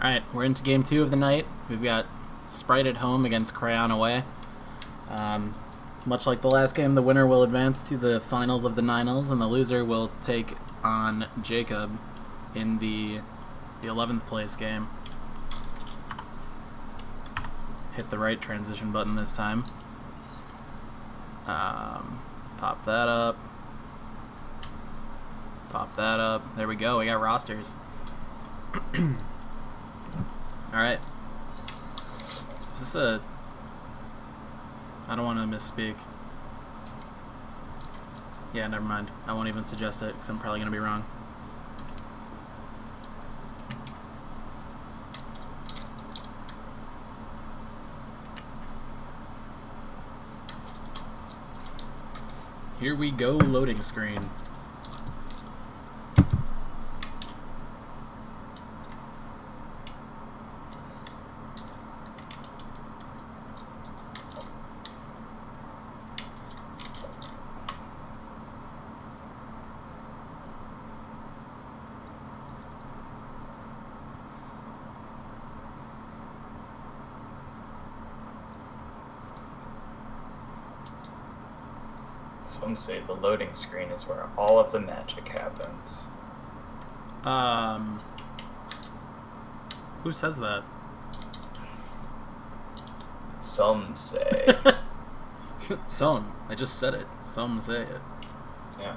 Alright, we're into game 2 of the night. We've got Sprite at home against Crayon away. Much like the last game, the winner will advance to the finals of the 9als, and the loser will take on Jacob in the 11th place game. Hit the right transition button this time. Pop that up. Pop that up. There we go, we got rosters. Alright. Is this a... I don't want to misspeak. Yeah, never mind. I won't even suggest it, because I'm probably going to be wrong. Here we go, loading screen. Some say the loading screen is where all of the magic happens. Who says that? Some say. Some. I just said it. Some say it. Yeah.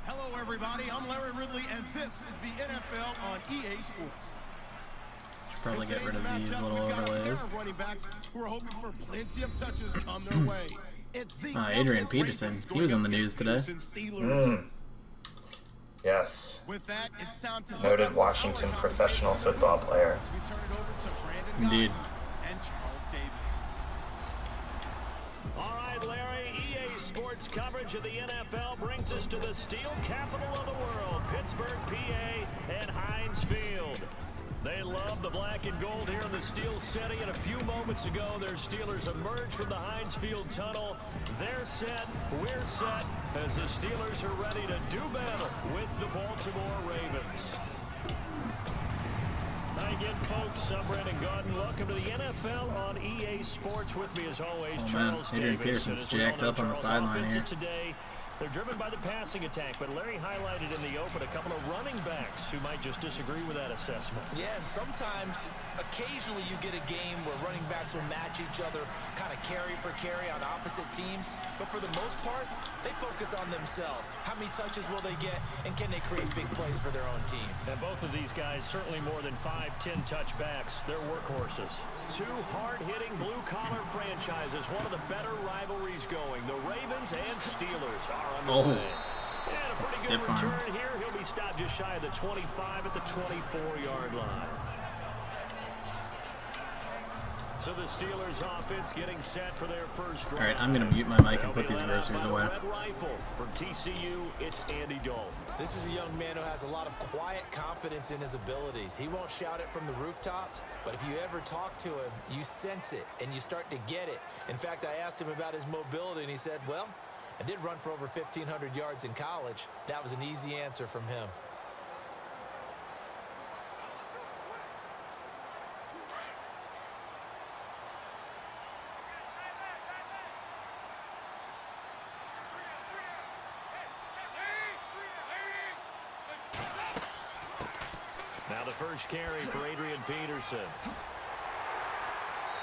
Hello, everybody. I'm Larry Ridley, and this is the NFL on EA Sports. Should probably get rid of these little overlays. Running backs who are hoping for plenty of touches on their way. Adrian Peterson. He was in the news today. Yes. With that, it's time to Noted Washington professional football player. we turn it over to Brandon Indeed. Goddard and Charles Davis. All right, Larry, EA Sports coverage of the NFL brings us to the steel capital of the world, Pittsburgh, PA, and Heinz Field. They love the black and gold here in the Steel City, and a few moments ago, their Steelers emerged from the Heinz Field tunnel. They're set, we're set, as the Steelers are ready to do battle with the Baltimore Ravens. Hi again, folks. I'm Brandon Gaudin. Welcome to the NFL on EA Sports. With me, as always, Charles Adrian Davis. Peterson's And as we all jacked know, up on the Charles' sideline here. offenses today, they're driven by the passing attack, but Larry highlighted in the open a couple of running backs who might just disagree with that assessment. Yeah, and sometimes, occasionally you get a game where running backs will match each other, kind of carry for carry on opposite teams. But for the most part, they focus on themselves. How many touches will they get, and can they create big plays for their own team? And both of these guys, certainly more than 5-10 touchbacks, they're workhorses. Two hard-hitting blue-collar franchises, one of the better rivalries going. The Ravens and Steelers are underway. And a pretty good return here. He'll be stopped just shy of the 25 at the 24-yard line. So the Steelers offense getting set for their first drive. Alright, I'm going to mute my mic and put these groceries away. Red rifle for TCU, it's Andy Dalton. This is a young man who has a lot of quiet confidence in his abilities. He won't shout it from the rooftops, but if you ever talk to him, you sense it, and you start to get it. In fact, I asked him about his mobility, and he said, well, I did run for over 1,500 yards in college. That was an easy answer from him. Now the first carry for Adrian Peterson.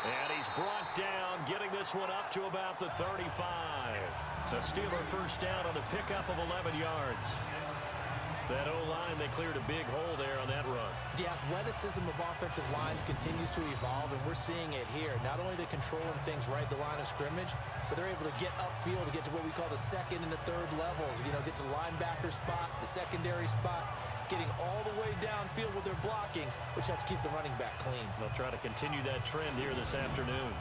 And he's brought down, getting this one up to about the 35. The Steeler first down on the pickup of 11 yards. That O-line, they cleared a big hole there on that run. The athleticism of offensive lines continues to evolve, and we're seeing it here. Not only are they controlling things right at the line of scrimmage, but they're able to get upfield to get to what we call the second and the third levels. You know, get to linebacker spot, the secondary spot, getting all the way downfield with their blocking, which helps keep the running back clean. They'll try to continue that trend here this afternoon.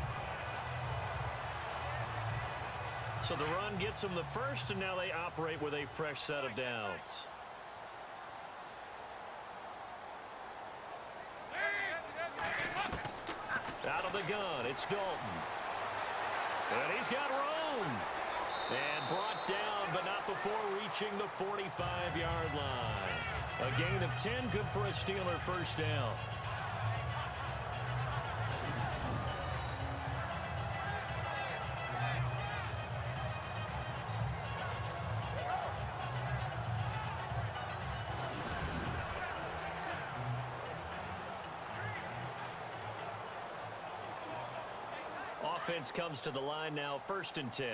So the run gets them the first, and now they operate with a fresh set of downs. Out of the gun, it's Dalton. And he's got room. And brought down, but not before reaching the 45-yard line. A gain of 10, good for a Steeler first down. Offense comes to the line now, 1st and 10.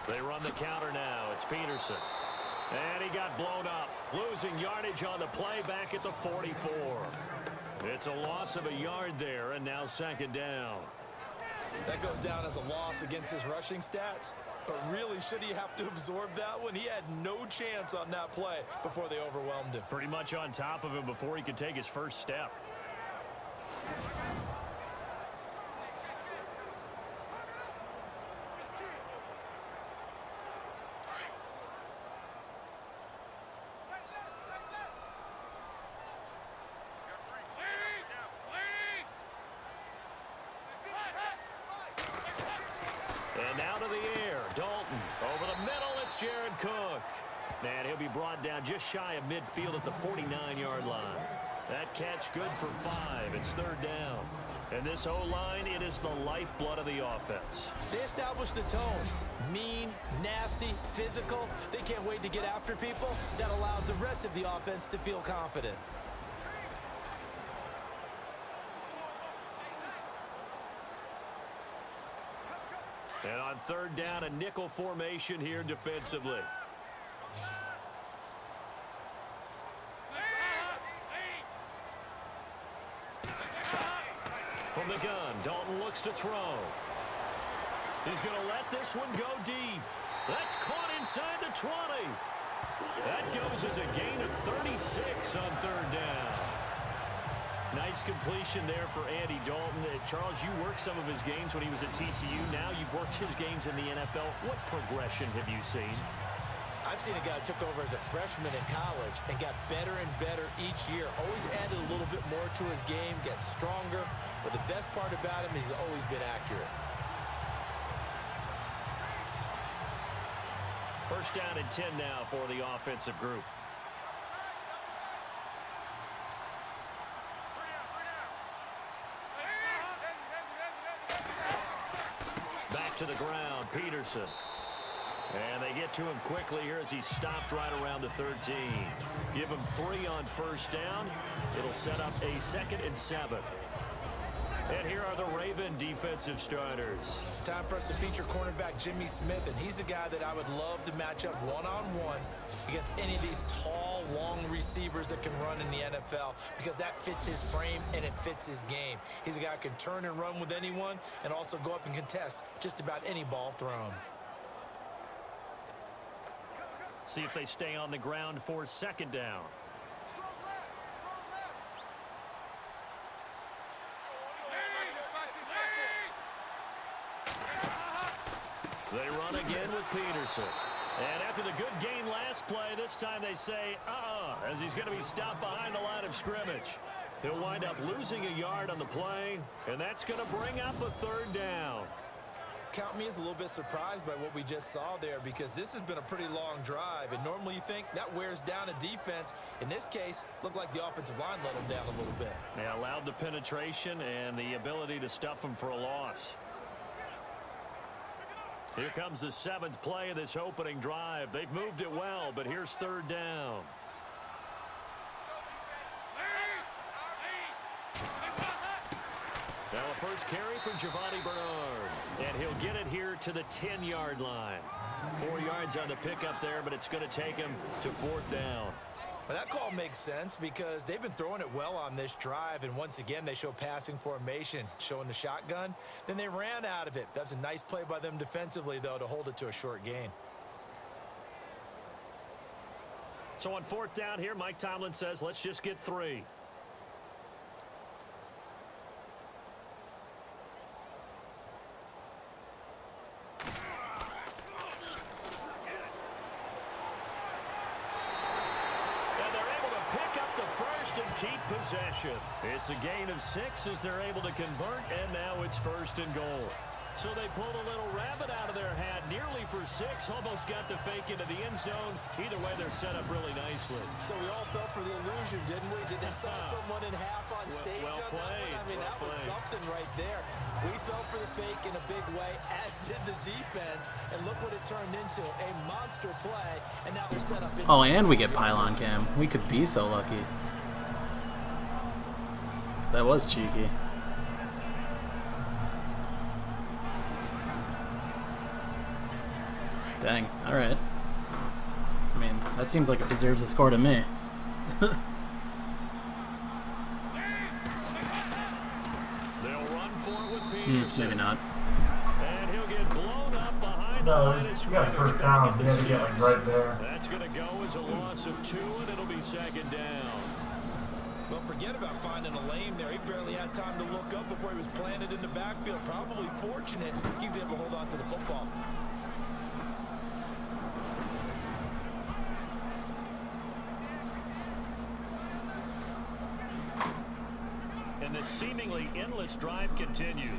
They run the counter now. It's Peterson. And he got blown up. Losing yardage on the play back at the 44. It's a loss of a yard there, and now 2nd down. That goes down as a loss against his rushing stats. But really, should he have to absorb that one? He had no chance on that play before they overwhelmed him. Pretty much on top of him before he could take his first step. And now to the air. Dalton over the middle. It's Jared Cook. And he'll be brought down just shy of midfield at the 49-yard line. That catch good for 5. It's 3rd down. And this O-line, it is the lifeblood of the offense. They established the tone. Mean, nasty, physical. They can't wait to get after people. That allows the rest of the offense to feel confident. And on 3rd down, a nickel formation here defensively. From the gun, Dalton looks to throw. He's going to let this one go deep. That's caught inside the 20. That goes as a gain of 36 on 3rd down. Nice completion there for Andy Dalton. Charles, you worked some of his games when he was at TCU. Now you've worked his games in the NFL. What progression have you seen? I've seen a guy who took over as a freshman in college and got better and better each year. Always added a little bit more to his game, gets stronger. But the best part about him is he's always been accurate. 1st down and 10 now for the offensive group. Back to the ground, Peterson. And they get to him quickly here as he stopped right around the 13. Give him 3 on 1st down. It'll set up a 2nd and 7. And here are the Raven defensive starters. Time for us to feature cornerback Jimmy Smith, and he's the guy that I would love to match up one-on-one against any of these tall, long receivers that can run in the NFL because that fits his frame and it fits his game. He's a guy who can turn and run with anyone and also go up and contest just about any ball thrown. See if they stay on the ground for 2nd down. They run again with Peterson. And after the good gain last play, this time they say, as he's going to be stopped behind the line of scrimmage. He'll wind up losing a yard on the play, and that's going to bring up a 3rd down. Count me as a little bit surprised by what we just saw there because this has been a pretty long drive, and normally you think that wears down a defense. In this case, looked like the offensive line let them down a little bit. They allowed the penetration and the ability to stuff them for a loss. Here comes the 7th play of this opening drive. They've moved it well, but here's 3rd down. Now a first carry for Giovanni Bernard. And he'll get it here to the 10-yard line. 4 yards on the pickup there, but it's going to take him to 4th down. Well, that call makes sense because they've been throwing it well on this drive, and once again they show passing formation, showing the shotgun. Then they ran out of it. That's a nice play by them defensively, though, to hold it to a short gain. So on 4th down here, Mike Tomlin says, let's just get 3. Keep possession. It's a gain of 6 as they're able to convert, and now it's 1st and goal. So they pulled a little rabbit out of their hat, nearly for 6, almost got the fake into the end zone. Either way, they're set up really nicely. So we all fell for the illusion, didn't we? Did they saw someone in half on stage well on played. that one? I mean, that was something right there. We fell for the fake in a big way, as did the defense. And look what it turned into, a monster play. And now they're set up. Oh, and we get pylon cam. We could be so lucky. That was cheeky. Dang, alright. I mean, that seems like it deserves a score to me. They'll run for it with Peterson. Maybe not. And he'll get blown up behind the No, line of you got scrimmage first back down. at You the got to get like right there. That's going to go as a loss of 2, and it'll be second down. Well, forget about finding a lane there. He barely had time to look up before he was planted in the backfield. Probably fortunate he was able to hold on to the football. And the seemingly endless drive continues.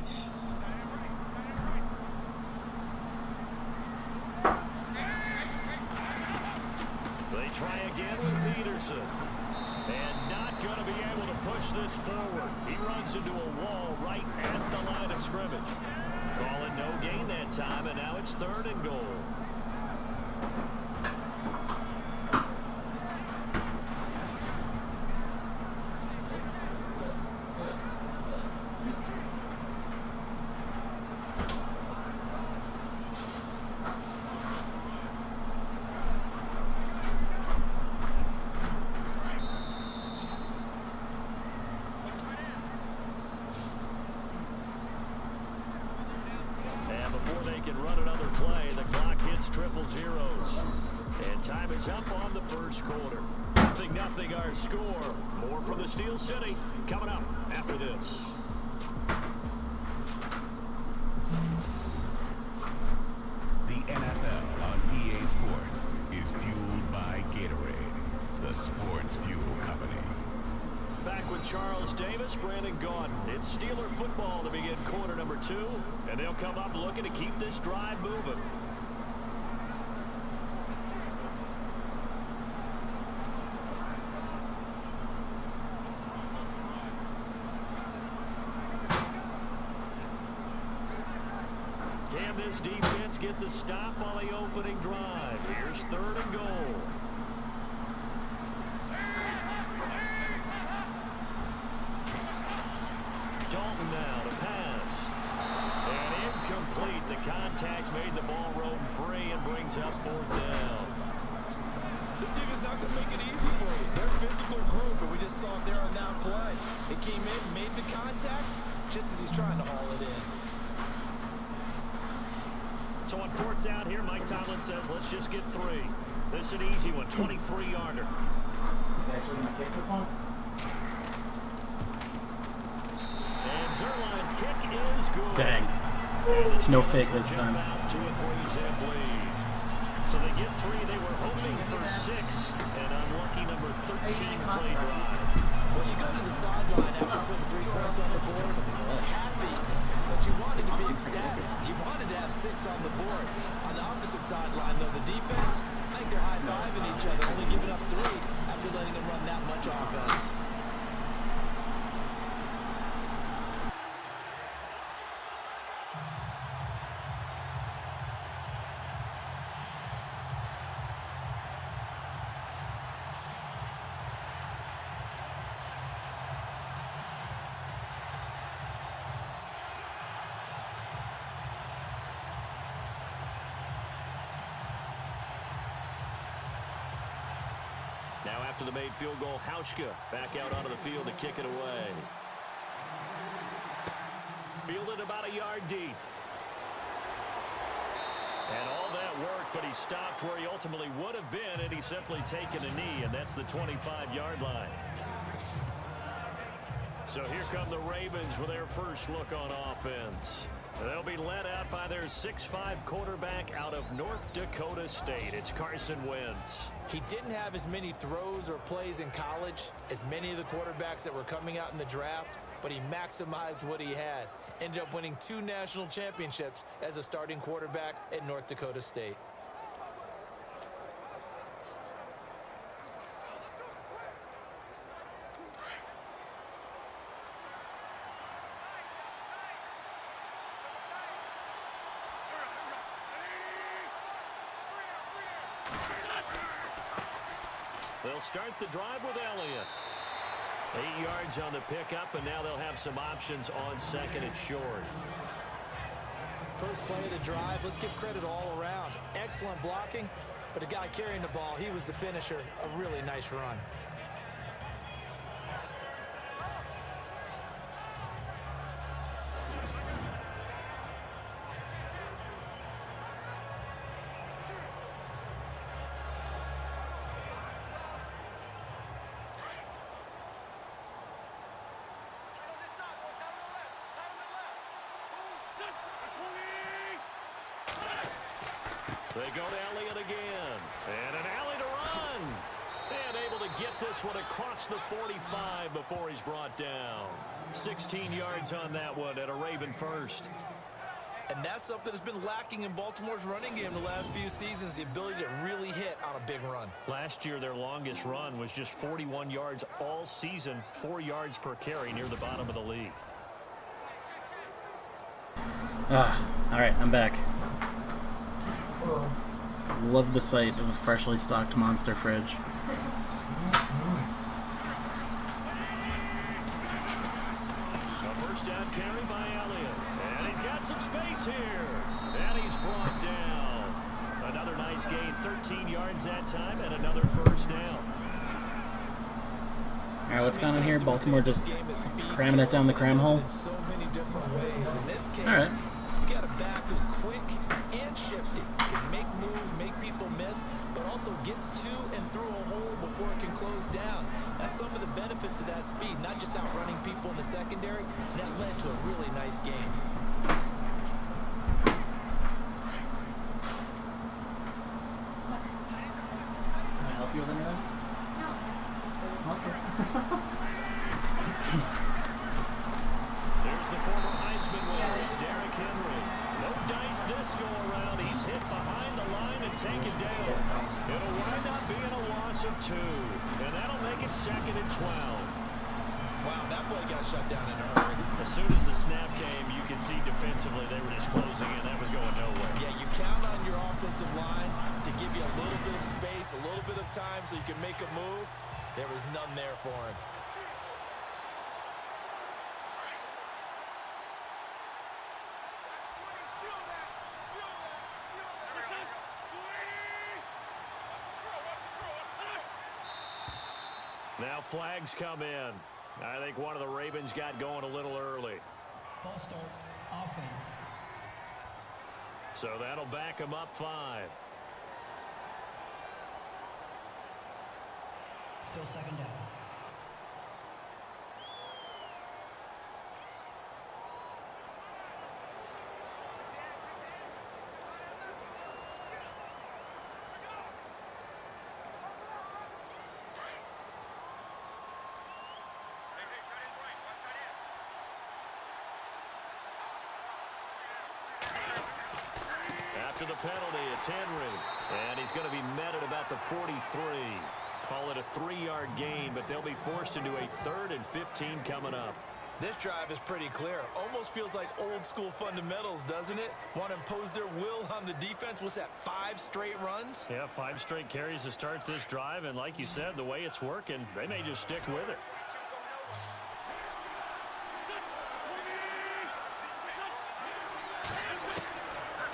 They try again with Peterson. And not going to be able to push this forward. He runs into a wall right at the line of scrimmage. Calling no gain that time, and now it's 3rd and goal. Run another play. The clock hits 0-0. And time is up on the first quarter. 0-0 our score. More from the Steel City coming up after this. The NFL on EA Sports is fueled by Gatorade, the sports fuel company. Back with Charles Davis, Brandon Gaudin. It's Steeler football to begin quarter number 2, and they'll come up looking to keep this drive moving. Can this defense get the stop on the opening drive? Here's 3rd and goal. Dalton now to pass. And incomplete. The contact made the ball roam free and brings up 4th down. This team is not going to make it easy for you. They're a physical group, and we just saw it there on that play. It came in, made the contact, just as he's trying to haul it in. So on 4th down here, Mike Tomlin says, let's just get 3. This is an easy one, 23-yarder. Actually gonna kick this one? And Zerline's kick is good. Dang. No fake this time. Out to a 3-zip lead. So they get 3. They were hoping for 6. And unlucky number 13 play drive. Well, you go to the sideline after putting 3 points on the board, happy, but you wanted to be ecstatic. You wanted to have 6 on the board. On the opposite sideline, though, the defense, I think they're high-fiving each other, only giving up 3 after letting them run that much offense. Now after the made field goal, Hauschka back out onto the field to kick it away. Fielded about a yard deep. And all that work, but he stopped where he ultimately would have been had he simply taken a knee, and that's the 25-yard line. So here come the Ravens with their first look on offense. They'll be led out by their 6'5 quarterback out of North Dakota State. It's Carson Wentz. He didn't have as many throws or plays in college as many of the quarterbacks that were coming out in the draft, but he maximized what he had. ended up winning 2 national championships as a starting quarterback at North Dakota State. They'll start the drive with Elliott. 8 yards on the pickup, and now they'll have some options on second and short. First play of the drive, let's give credit all around. Excellent blocking, but the guy carrying the ball, he was the finisher. A really nice run. They go to Elliott again. And an alley to run. And able to get this one across the 45 before he's brought down. 16 yards on that one at a Raven first. And that's something that's been lacking in Baltimore's running game the last few seasons, the ability to really hit on a big run. Last year, their longest run was just 41 yards all season, 4 yards per carry near the bottom of the league. All right, I'm back. Love the sight of a freshly stocked Monster fridge. A first down carry by Elliott. And he's got some space here. And he's brought down. Another nice gain, 13 yards that time, and another first down. All right, what's going on here? Baltimore just cramming it down the cram hole. All right. You got a back who's quick and shifty. Can make moves, make people miss, but also gets to and through a hole before it can close down. That's some of the benefits of that speed, not just outrunning people in the secondary. That led to a really nice game. Can I help you with anything? No. Okay. There's the former Heisman winner. It's Derrick Henry. No dice this go around. He's hit behind the line and taken down. It'll wind up being a loss of 2. And that'll make it 2nd and 12. Wow, that play got shut down in a hurry. As soon as the snap came, you can see defensively they were just closing in. That was going nowhere. Yeah, you count on your offensive line to give you a little bit of space, a little bit of time so you can make a move. There was none there for him. Now flags come in. I think one of the Ravens got going a little early. False start, offense. So that'll back them up 5. Still second down. After the penalty, it's Henry. And he's going to be met at about the 43. Call it a 3-yard gain, but they'll be forced into a 3rd and 15 coming up. This drive is pretty clear. Almost feels like old school fundamentals, doesn't it? Want to impose their will on the defense. What's that, 5 straight runs? Yeah, 5 straight carries to start this drive. And like you said, the way it's working, they may just stick with it.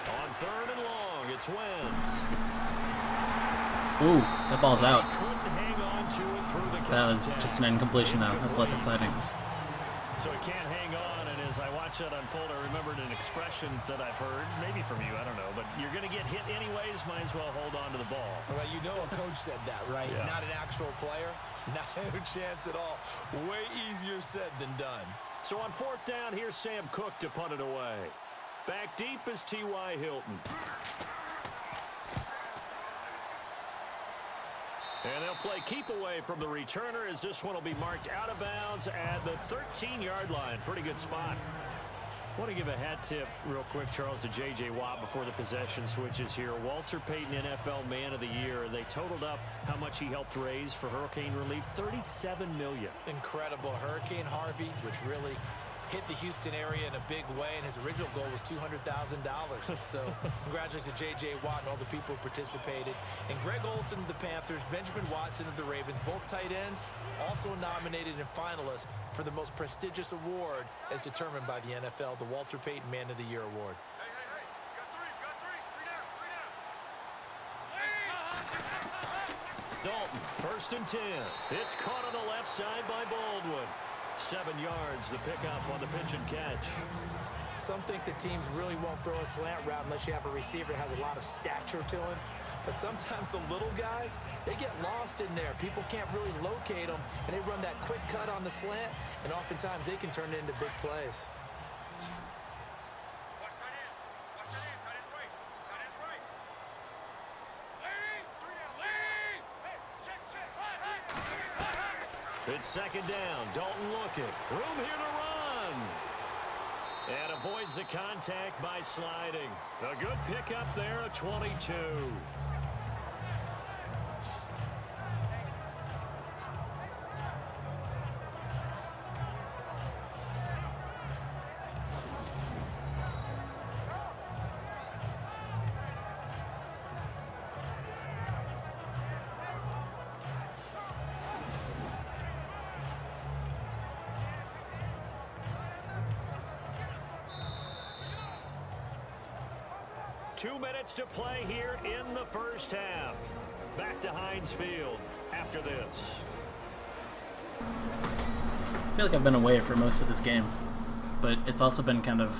On 3rd and long, it's Wentz. Ooh, that ball's out. Couldn't hang on to it through the That was just an incompletion, though. That's less exciting. So he can't hang on, and as I watch that unfold, I remembered an expression that I've heard, maybe from you, I don't know, but you're going to get hit anyways, might as well hold on to the ball. Well, you know a coach said that, right? Yeah. Not an actual player. No chance at all. Way easier said than done. So on 4th down, here's Sam Cook to punt it away. Back deep is T.Y. Hilton. And they'll play keep away from the returner as this one will be marked out of bounds at the 13-yard line. Pretty good spot. Want to give a hat tip real quick, Charles, to J.J. Watt before the possession switches here. Walter Payton, NFL Man of the Year. They totaled up how much he helped raise for hurricane relief, $37 million. Incredible. Hurricane Harvey, which really hit the Houston area in a big way, and his original goal was $200,000. So congratulations to J.J. Watt and all the people who participated. And Greg Olsen of the Panthers, Benjamin Watson of the Ravens, both tight ends, also nominated and finalists for the most prestigious award as determined by the NFL, the Walter Payton Man of the Year Award. Dalton, 1st and 10. It's caught on the left side by Baldwin. 7 yards, the pickup on the pitch and catch. Some think that teams really won't throw a slant route unless you have a receiver that has a lot of stature to him. But sometimes the little guys, they get lost in there. People can't really locate them, and they run that quick cut on the slant, and oftentimes they can turn it into big plays. It's 2nd down. Dalton looking. Room here to run. And avoids the contact by sliding. A good pickup there at 22. Two minutes to play here in the first half. Back to Heinz Field after this. I feel like I've been away for most of this game, but it's also been kind of,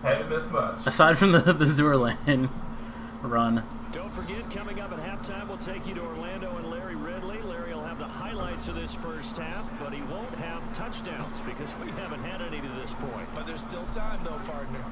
Haven't missed much. aside from the Zur Lane run. Don't forget, coming up at halftime, we'll take you to Orlando and Larry Ridley. Larry will have the highlights of this first half, but he won't have touchdowns because we haven't had any to this point. But there's still time, though, partner.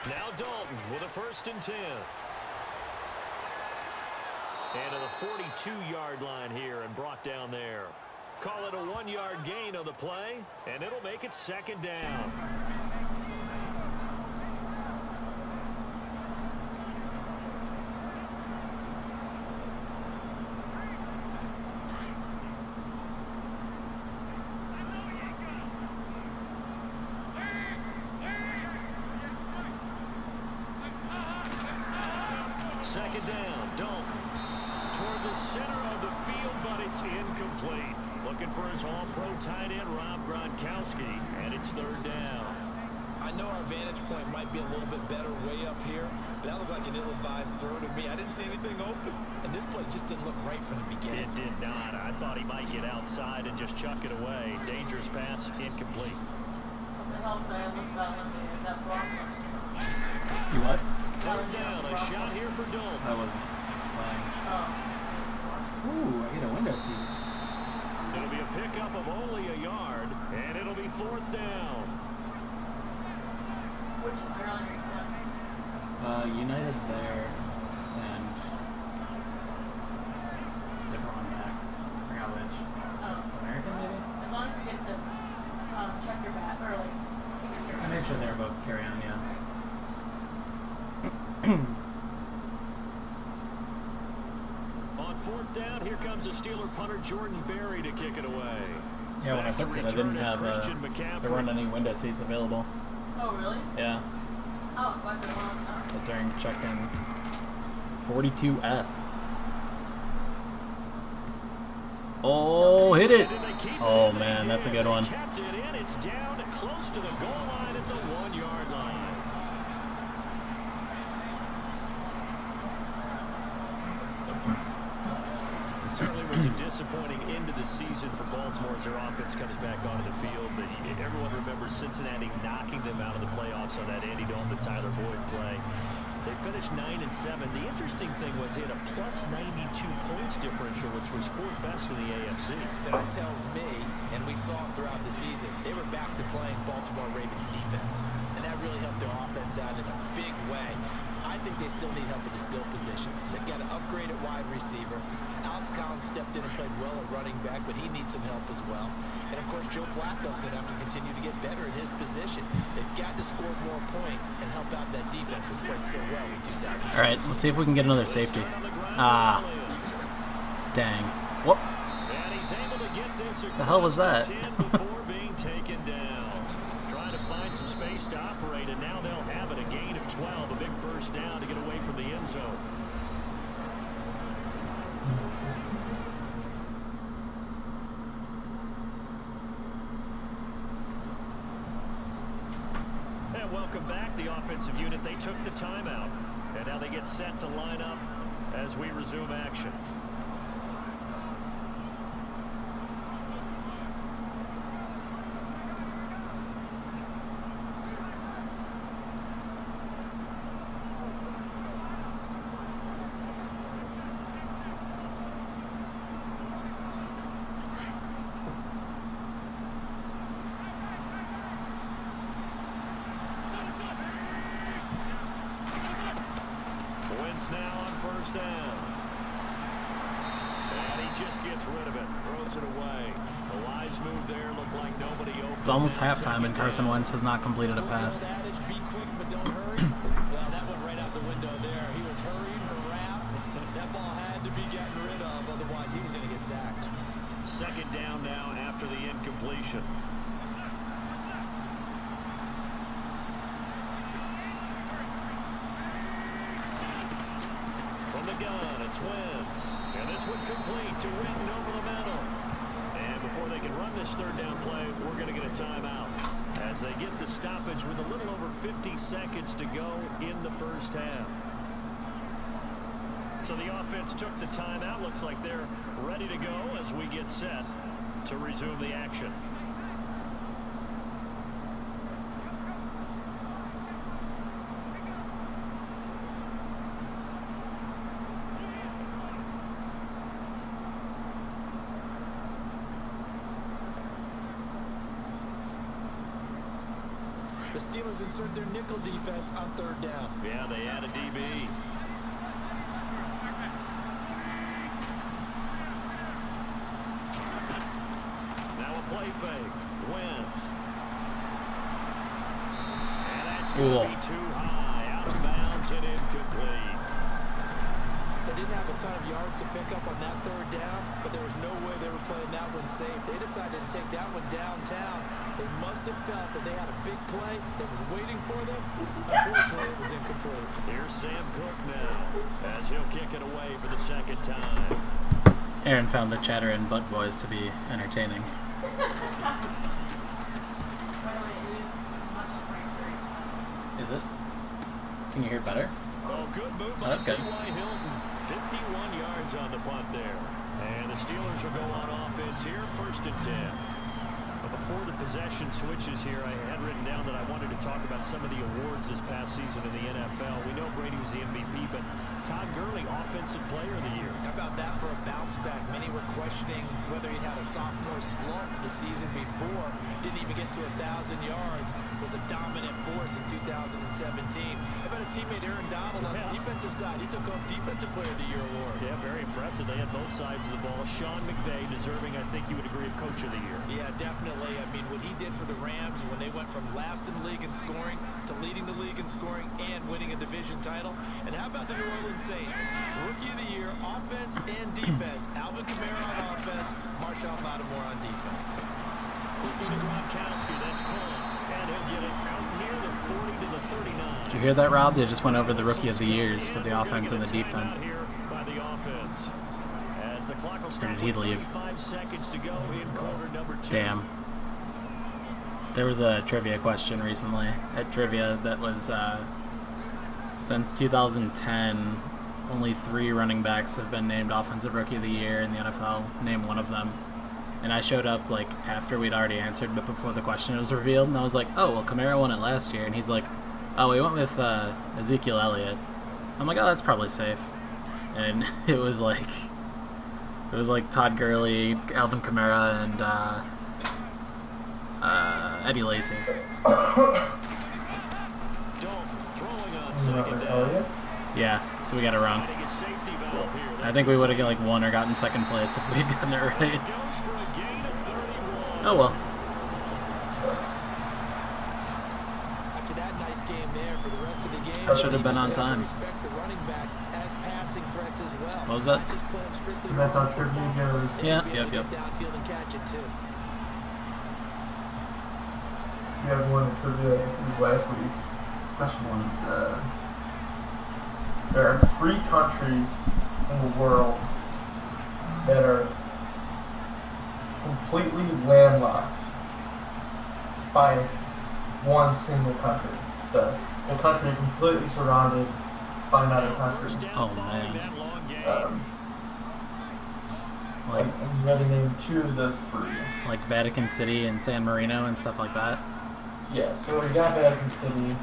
Now Dalton with a 1st and 10. And to the 42-yard line here and brought down there. Call it a 1-yard gain on the play, and it'll make it 2nd down. Second down, Dalton toward the center of the field, but it's incomplete. Looking for his all-pro tight end, Rob Gronkowski, and it's 3rd down. I know our vantage point might be a little bit better way up here, but that looked like an ill-advised throw to me. I didn't see anything open, and this play just didn't look right from the beginning. It did not. I thought he might get outside and just chuck it away. Dangerous pass, incomplete. You what? 3rd down, a shot here for Dalton. I wasn't playing. Ooh, I get a window seat. It'll be a pickup of only a yard, and it'll be 4th down. Which airline are you from? United there, and different one back. I forgot which. Oh. American, maybe? As long as you get to check your bag, or like, take your I make sure they're both Crayon, yeah. On 4th down, here comes the Steeler punter Jordan Berry to kick it away. Yeah, when I Back to picked it, I didn't return have, Christian there McCaffrey. weren't any window seats available. Oh, really? Yeah, Oh, what the one? but during check-in. 42F. Oh, hit it! Oh man, that's a good one. Kept it in. It's down close to the goal line at the 1-yard line. It certainly was a disappointing end of the season for Baltimore as their offense comes back onto the field. But everyone remembers Cincinnati knocking them out of the playoffs on that Andy Dalton to Tyler Boyd play. They finished 9-7. The interesting thing was he had a plus 92 points differential, which was 4th best in the AFC. So that tells me, and we saw it throughout the season, they were back to playing Baltimore Ravens defense. And that really helped their offense out in a big way. I think they still need help at the skill positions. They've got to upgrade at wide receiver. Alex Collins stepped in and played well at running back, but he needs some help as well. And, of course, Joe Flacco's going to have to continue to get better in his position. They've got to score more points and help out that defense, which played so well in 2000. All right, let's see if we can get another safety. Ah, dang. What? The hell was that? Before being taken down. Trying to find some space to operate, and now they'll have it. A gain of 12, a big first down to get away from the end zone. And welcome back, the offensive unit. They took the timeout, and now they get set to line up as we resume action. Now on first down. And he just gets rid of it. Throws it away. The wise move there looked like nobody opened. It's almost halftime and Carson Wentz has not completed a pass. Be quick, but don't hurry. Well, that went right out the window there. He was hurried, harassed. That ball had to be gotten rid of, otherwise he was going to get sacked. Second down now after the incompletion. It's Wentz, and this one complete to Witten over the middle. And before they can run this third down play, we're going to get a timeout as they get the stoppage with a little over 50 seconds to go in the first half. So the offense took the timeout. Looks like they're ready to go as we get set to resume the action. The Steelers insert their nickel defense on third down. Yeah, they add a DB. Now a play fake. Wentz. And that's going to be too high. Out of bounds and incomplete. They didn't have a ton of yards to pick up on that third down, but there was no way they were playing that one safe. They decided to take that one downtown. They must have felt that they had a big play that was waiting for them. Unfortunately, it was incomplete. Here's Sam Cook now as he'll kick it away for the second time. Aaron found the chatter and butt boys to be entertaining. Is it? Can you hear it better? Oh, good move by That's good. C.Y. Hilton. 51 yards on the punt there. And the Steelers will go on offense here, 1st and 10. But before the possession switches here, I had written down that I wanted to talk about some of the awards this past season in the NFL. We know Brady was the MVP, but Todd Gurley, Offensive Player of the Year. How about that for a bounce back? Many were questioning whether he'd had a sophomore slump the season before. Didn't even get to 1,000 yards. Was a dominant force in 2017. How about his teammate Aaron Donald on the defensive side? He took home Defensive Player of the Year award. Yeah, very impressive. They had both sides of the ball. Sean McVay deserving, I think you would agree, of Coach of the Year. Yeah, definitely. I mean, what he did for the Rams when they went from last in the league in scoring to leading the league in scoring and winning a division title. And how about the New Orleans Saints? Rookie of the Year, offense and defense. Alvin Kamara on offense, Marshall Lattimore on defense. Quickly to Gronkowski, that's caught. And he'll get it out near the 40 to the 39. Did you hear that, Rob? They just went over the Rookie of the Years for the offense and the defense. Here by the offense. As the clock will Or start did he with leave? 5 seconds to go in quarter number 2. Damn. There was a trivia question recently at Trivia that was, since 2010, only 3 running backs have been named Offensive Rookie of the Year in the NFL. Name one of them. And I showed up, like, after we'd already answered, but before the question was revealed, and I was like, oh, well, Kamara won it last year. And he's like, oh, we went with Ezekiel Elliott. I'm like, oh, that's probably safe. And it was like Todd Gurley, Alvin Kamara, and Eddie Lacy. Yeah, so we got it wrong. I think we would have like won or gotten second place if we had gotten it right. Oh well. After that nice game there, for the rest of the game, I should have been on time. respect the running backs as passing threats as well. What was that? Not just play them strictly So that's how trivia goes. Yeah, be able to yep. get downfield and catch it too. We have one in trivia. It was last week. Question was, there are 3 countries in the world that are completely landlocked by one single country. So the country completely surrounded by another country. Oh man. Like, I'm ready to name 2 of those 3. Like Vatican City and San Marino and stuff like that. Yeah, so we got Vatican City.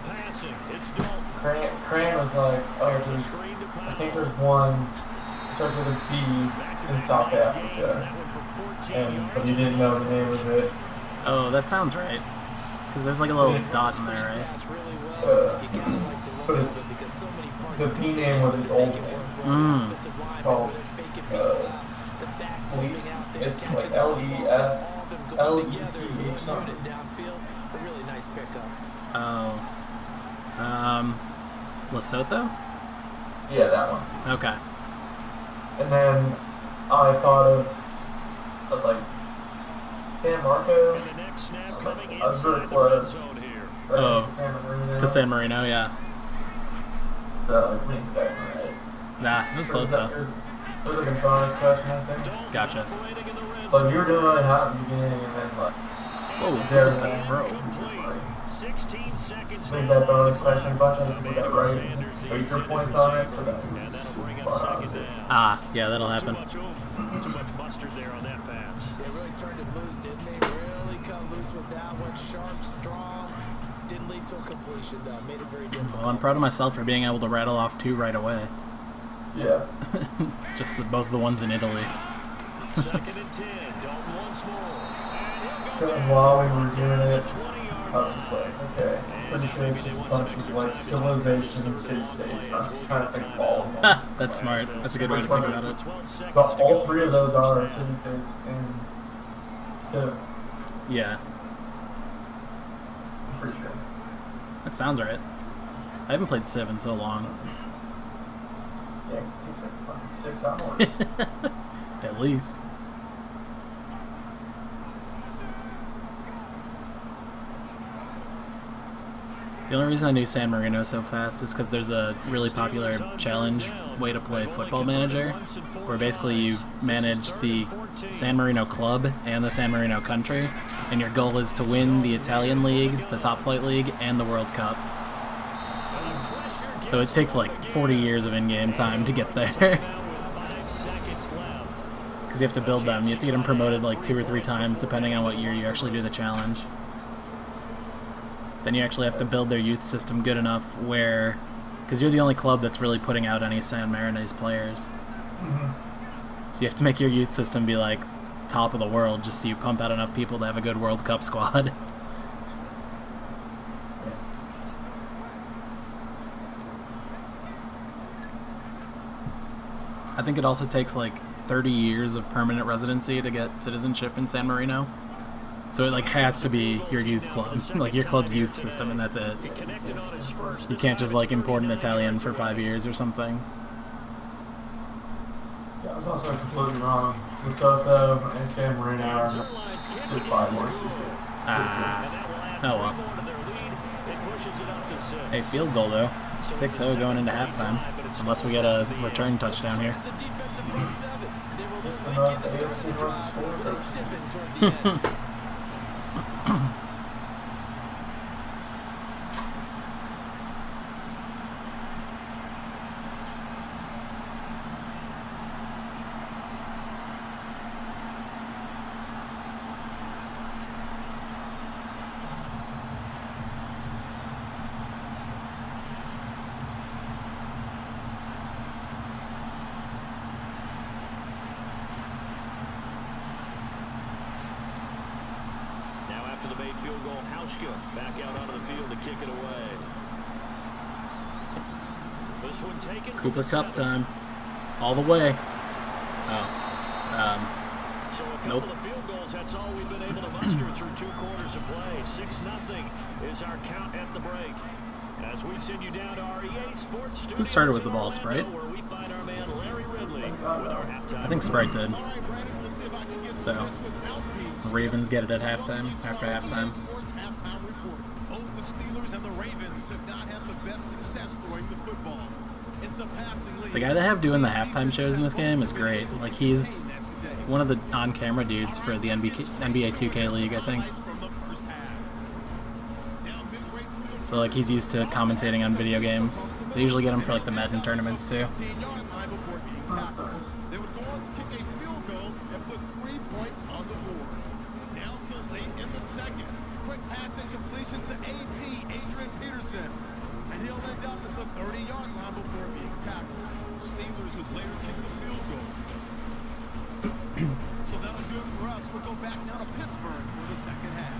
Crayon was like, oh, I think there's one, starts with a B in South Africa. But you didn't know the name of it. Oh, that sounds right. Because there's like a little dot in there, right? But it's, the B name was its old name. It's called, it's like L-E-T-H something. Oh. Lesotho? Yeah, that one. Okay. And then I thought of, I was like, San Marco? I was really close. Oh, San Marino. to San Marino, yeah. So, like, we didn't get that right. Nah, it was close though. There's like a bonus question, I think. Gotcha. But you were doing really hot at the beginning, and then, like, Whoa, what there was was that throw? just, like, I think that bonus question, a bunch of people got right. Major points on it, so that was fun out of it. Ah, yeah, that'll happen. Too much mustard there on that pass. They really turned it loose, didn't they? Really cut loose with that one. Sharp, strong. Didn't lead to a completion, though. Made it very difficult. Well, I'm proud of myself for being able to rattle off 2 right away. Yeah. Just both the ones in Italy. Second and 10. Dalton once more. And while we were doing it, I was just like, okay, pretty sure it's just a bunch of, like, civilization and city-states. I was just trying to think of all of them. That's smart. That's a good way to think about it. So all 3 of those are city-states in Civ. Yeah, I'm pretty sure. that sounds right. I haven't played Civ in so long. Yeah, 'cause it takes like fucking 6 hours. At least. The only reason I knew San Marino so fast is because there's a really popular challenge way to play Football Manager, where basically you manage the San Marino club and the San Marino country, and your goal is to win the Italian League, the Top Flight League, and the World Cup. So it takes like 40 years of in-game time to get there. Because you have to build them. You have to get them promoted like 2 or 3 times, depending on what year you actually do the challenge. Then you actually have to build their youth system good enough where, because you're the only club that's really putting out any San Marinese players. So you have to make your youth system be like top of the world, just so you pump out enough people to have a good World Cup squad. I think it also takes like 30 years of permanent residency to get citizenship in San Marino. So it like has to be your youth club, like your club's youth system, and that's it. You can't just like import an Italian for 5 years or something. Yeah, I was also completely wrong. Lesotho and San Marino are 6-5 more. Oh well. Hey, field goal though. 6-0 going into halftime. Unless we get a return touchdown here. This is the most AFC North score. back out onto the field to kick it away. This one taken. Cooper Cup time. All the way. Oh. So a couple Nope. of field goals, that's all we've been able to muster through 2 quarters of play. 6-0 is our count at the break. As we send you down to our EA Sports Studios. Who started with the ball, Sprite? Where we find our man Larry Ridley with our halftime. I think Sprite did. All right, Brandon, we'll see if I can get So, through this without being the Ravens get it at halftime, after halftime. Sports halftime report. Both the Steelers and the Ravens have not had the best success throwing the football. It's a passing lead. The guy they have doing the halftime shows in this game is great. Like, he's one of the on-camera dudes for the NBA 2K League, I think. So, like, he's used to commentating on video games. They usually get him for, like, the Madden tournaments, too. They would go on to kick a field goal and put 3 points on the board. Now till late in the second. Quick pass and completion to AP, Adrian Peterson. And he'll end up at the 30-yard line before being tackled. Steelers would later kick the field goal. So that'll do it for us. We'll go back now to Pittsburgh for the second half.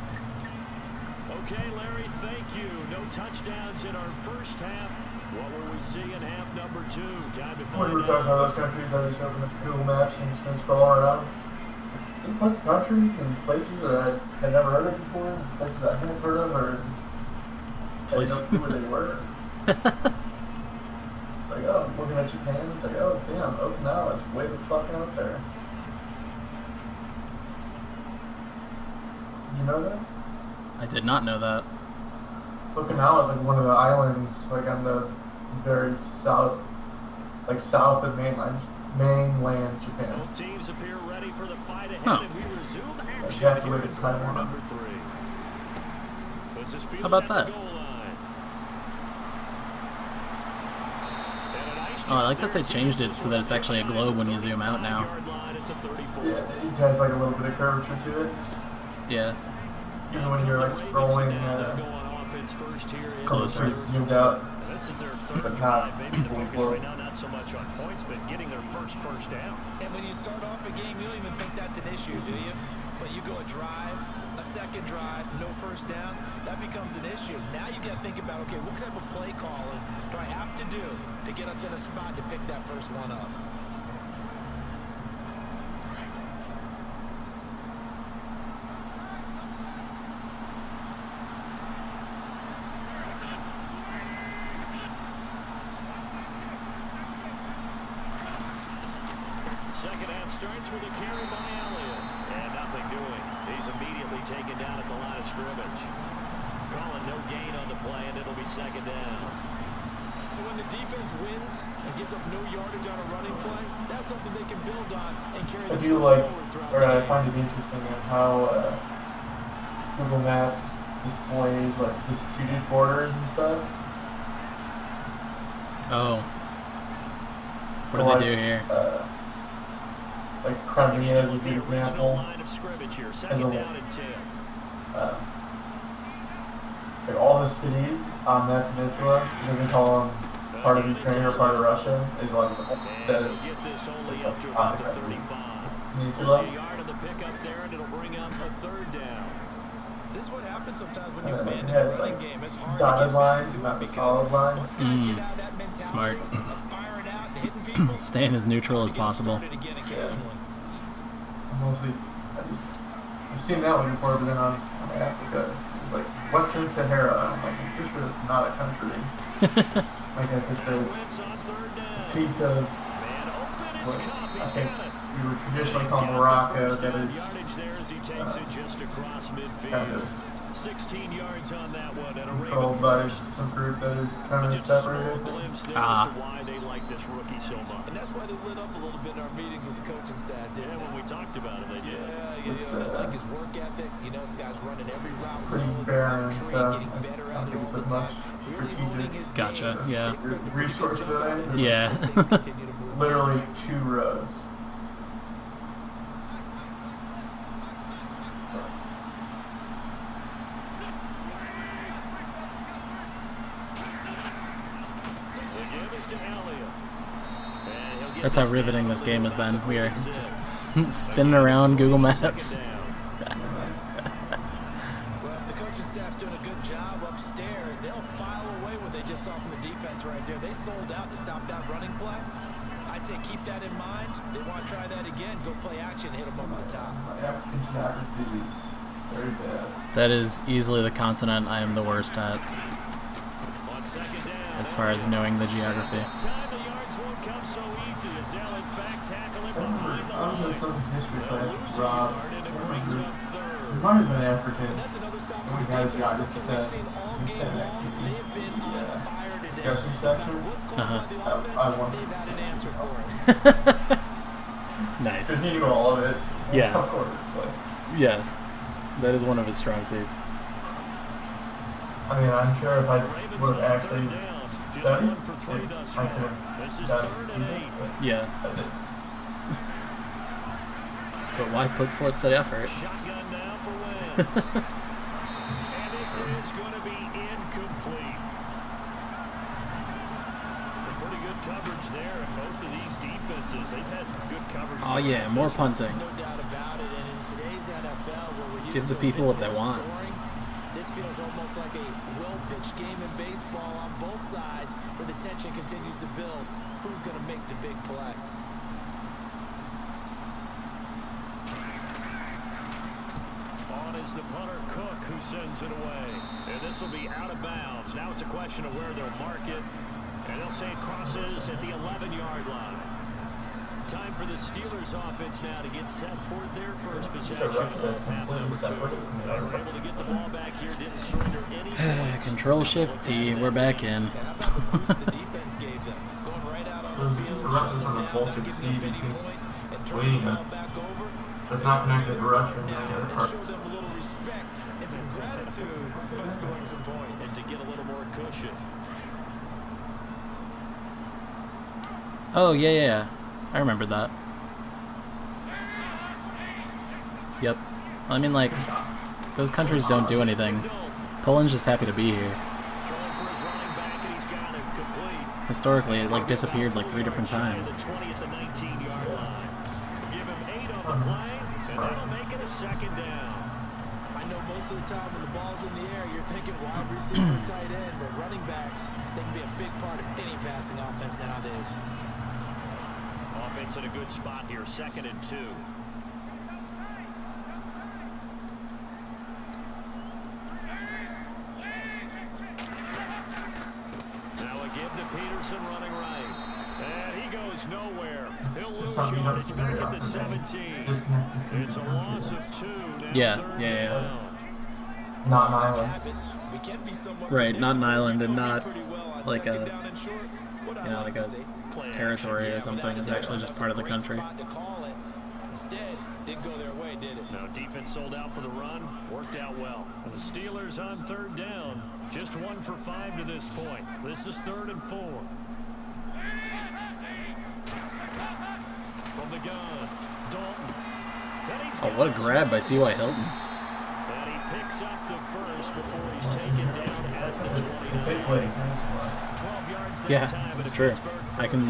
Okay, Larry, thank you. No touchdowns in our first half. What will we see in half number 2? Time to When find we were talking out. about those countries, I just opened up Google Maps and just been scrolling around. There's a bunch of countries and places that I had never heard of before, places I hadn't heard of, or I didn't know who they were. It's like, oh, I'm looking at Japan, it's like, oh, damn, Okinawa is way the fuck out there. You know that? I did not know that. Okinawa is like one of the islands, like on the very south, like south of mainland Japan. Both teams appear ready for the fight ahead, Huh. and we resume You action have to here wait in a quarter time. number 3. This is How about fielded at the that? goal line. And a nice Oh, I like job that they there. changed it so that it's actually a globe when you zoom out now. 35-yard line at the 34. Yeah, it has like a little bit of curvature to it. Yeah. Even when you're like scrolling, Closer. zoomed out. This is their But third not drive. Maybe the fully focus close. right now not so much on points, but getting their first down. And when you start off a game, you don't even think that's an issue, do you? But you go a drive, a second drive, no first down, that becomes an issue. Now you got to think about, okay, what type of play calling do I have to do to get us in a spot to pick that first one up? Second half starts with a carry by Elliott. And nothing doing. He's immediately taken down at the line of scrimmage. Calling no gain on the play, and it'll be second down. When the defense wins and gets up no yardage on a running play, that's something they can build on and carry I themselves do like, forward throughout or the I game. find it interesting in how Google Maps displays like disputed borders and stuff. Oh. What So, do like, they do here? Like Crimea is a good example. Line of scrimmage here. As Second a, down and 10. like all the cities on that peninsula, it doesn't call them part of Ukraine or part of Russia. It like And says he'll get this only it's up like to on about the the country. 35. Peninsula. Only a yard on the pickup there, and it'll bring up a third down. This is what happens sometimes when you And then abandon it the has running like game. It's hard to dotted get back lines, to not it the because solid lines. once guys get out of that mentality Smart. of firing out and hitting people, Staying as neutral as possible. started again occasionally. Mostly, I've seen that one before, but then on Africa, it's like Western Sahara. I'm like, I'm pretty sure that's not a country. I guess it's a Wentz on third down. piece of Man open, it's what Cup. I He's think got it. we would traditionally He's call got the Morocco. first That down is yardage there as he takes it just across kind midfield. of 16 yards on that one, and a controlled Raven by first. some group that is kind of Just a small separated. glimpse there Ah. as to why they like this rookie so much. And that's why they lit up a little bit in our meetings with the coaching staff, Yeah, didn't when we talked about it, they did. It's, they like his work ethic. You know, this guy's running every route, pretty well, barren tree, stuff. getting better I at don't it think all it's the as much time. Really honing his Gotcha, game. yeah. They expect a pretty Resource good for jump that? out Yeah. as things continue to move on. Literally 2 rows. The give is to Elliott. And he'll get That's how this riveting down this to game has been. We are 36. just spinning around Google Maps. Second down. Well, if the coaching staff's doing there. They sold out to stop that running play. I'd say keep that in mind. They want to try that again. Go play action, hit them over the top. My African geography is very bad. That is easily the continent I am the worst at, On second down, as far as knowing the geography. this time the yards won't come so easy as they'll in fact tackle it I behind the was in line. some history They'll class, lose a Rob. yard and it brings up third. It might have been African. That's another stop We for the had a defense. geography Something we've test. seen all We game sat next long. to They've been on fire today. discussion section. What's going on in the I offense? won. They've had an answer for it. Nice. Because you know all of it. Yeah. Of course. Like, Yeah, that is one of his strong suits. I mean, I'm sure if I Ravens would on have actually third down. Just studied, one for three thus I far. could have This is done third and easy, 8. but Yeah, I didn't. but why put forth the effort? Shotgun now for Wentz. And this is going to be incomplete. A pretty good coverage there in both of these defenses. They've had good coverage. Oh yeah, more punting. No doubt about it. And in today's NFL, where we're used Give the to people what they linear want. scoring, this feels almost like a well-pitched game in baseball on both sides, where the tension continues to build. Who's going to make the big play? On is the punter Cook, who sends it away. And this will be out of bounds. Now it's a question of where they'll mark it. And they'll say it crosses at the 11-yard line. Time for the Steelers offense now to get set for their first possession of half number 2. They were able to get the ball back here, didn't surrender any points. Control Shift T, we're back in. And how about the boost the defense gave them? Going right out on the field, These are rushes on the now, Baltic giving Sea. them many points, and turning Waiting the on. ball back over. It's not connected to rush from the Now, other and part. show them a little respect and some gratitude by scoring some points. And to get a little more cushion. Oh yeah, I remember that. Yep. I mean, like, those countries don't do anything. Poland's just happy to be here. Throwing for his running back, and he's got it complete. Historically, it like disappeared like 3 different times. The 20 at the 19-yard line. Give him 8 on the play, and that'll make it a second down. I know most of the time when the ball's in the air, you're thinking wide receiver, tight end, but running backs, they can be a big part of any passing offense nowadays. Offense in a good spot here, 2nd and 2. Now a give to Peterson running right. And he goes nowhere. He'll lose yardage back at the 17. It's a loss of 2. Now Yeah, third yeah. down. Not an island. Habits, we can be somewhat Right, not an island and not pretty well on like second a, down and short. What I you know, like like to a say. territory or something. It's actually just part of the country. Spot to call it. Instead, didn't go their way, did it? Now defense sold out for the run, worked out well. And the Steelers on 3rd down, just 1 for 5 to this point. This is 3rd and 4. From the gun, Dalton. And he's Oh, got what a it. grab by T.Y. Hilton. And he picks up the first before he's taken down at the 29. Takeaways. 12 yards that Yeah, time that's at true. Pittsburgh I can